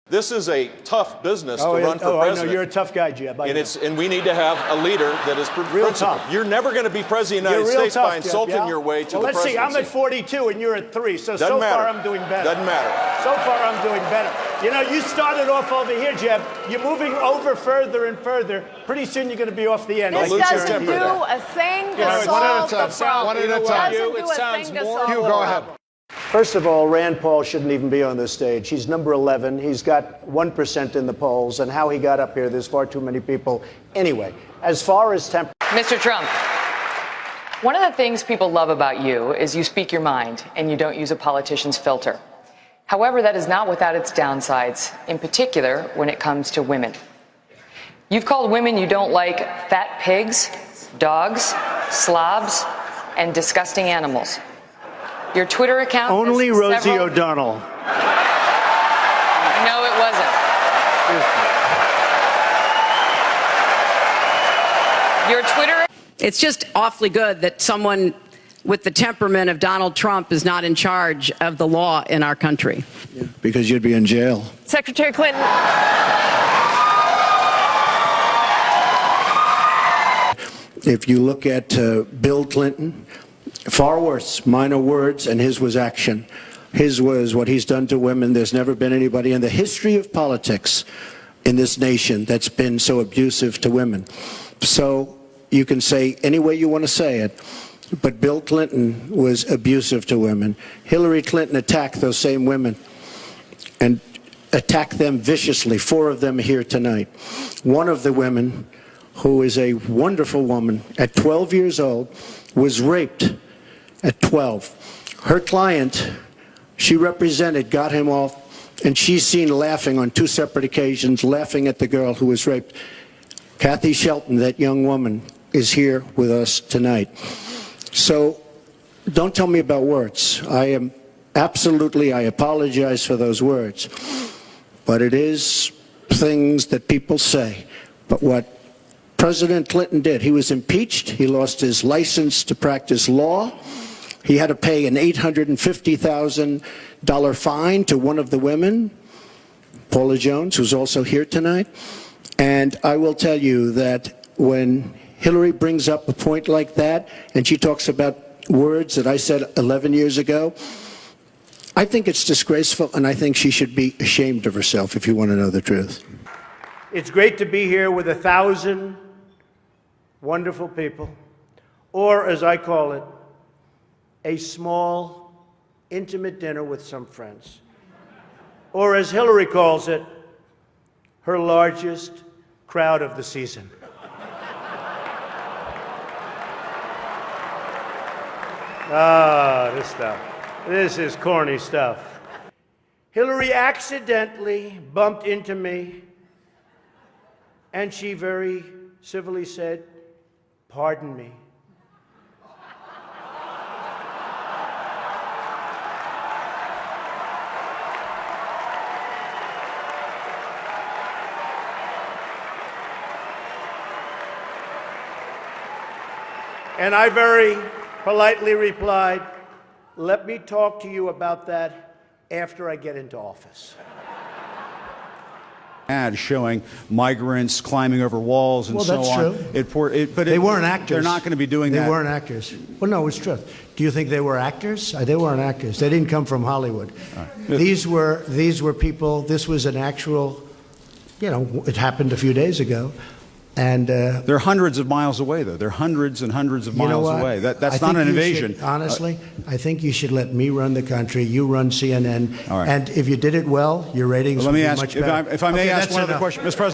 This is a tough business to run for president. president. I know you're a tough guy, Jeb. And we need to have a leader that is real principled. tough. You're never going to be president of the United States by insulting your way to the presidency. Let's see. I'm at 42 and you're at 3. So Doesn't matter. far I'm doing better. Doesn't matter. So far I'm doing better. You know, you started off over here, Jeb. You're moving over further and further. Pretty soon you're going to be off the end. This doesn't do a thing to solve the problem. One at a time. It doesn't do a thing to solve the Hugh, go ahead. First of all, Rand Paul shouldn't even be on this stage. He's number 11. He's got 1% in the polls. And how he got up here, there's far too many people. Anyway, as far as Mr. Trump, one of the things people love about you is you speak your mind and you don't use a politician's filter. However, that is not without its downsides, in particular when it comes to women. You've called women you don't like fat pigs, dogs, slobs, and disgusting animals. Your Twitter account... Only Rosie O'Donnell. No, it wasn't. Your Twitter... It's just awfully good that someone with the temperament of Donald Trump is not in charge of the law in our country. Yeah, because you'd be in jail. Secretary Clinton. If you look at Bill Clinton, far worse, minor words, and his was action. His was what he's done to women. There's never been anybody in the history of politics in this nation that's been so abusive to women. So you can say any way you want to say it, but Bill Clinton was abusive to women. Hillary Clinton attacked those same women and attacked them viciously. 4 of them here tonight. One of the women, who is a wonderful woman, at 12 years old, was raped at 12. Her client, she represented, got him off, and she's seen laughing on 2 separate occasions, laughing at the girl who was raped. Kathy Shelton, that young woman, is here with us tonight. So don't tell me about words. I apologize for those words. But it is things that people say. But what President Clinton did, he was impeached. He lost his license to practice law. He had to pay an $850,000 fine to one of the women, Paula Jones, who's also here tonight. And I will tell you that when Hillary brings up a point like that, and she talks about words that I said 11 years ago, I think it's disgraceful, and I think she should be ashamed of herself, if you want to know the truth. It's great to be here with 1,000 wonderful people, or as I call it, a small, intimate dinner with some friends. Or as Hillary calls it, her largest crowd of the season. This stuff. This is corny stuff. Hillary accidentally bumped into me, and she very civilly said, "Pardon me." And I very politely replied, "Let me talk to you about that after I get into office." Ad showing migrants climbing over walls and so on. Well, that's true. But they weren't actors. They're not going to be doing that. They weren't actors. Well, no, it's true. Do you think they were actors? They weren't actors. They didn't come from Hollywood. Right. These were people. This was an actual, it happened a few days ago. And they're hundreds of miles away, though. They're hundreds and hundreds of miles away. That's not an invasion. Honestly, I think you should let me run the country. You run CNN. All right. And if you did it well, your ratings would be much better. If I may ask one other question, Mr. President.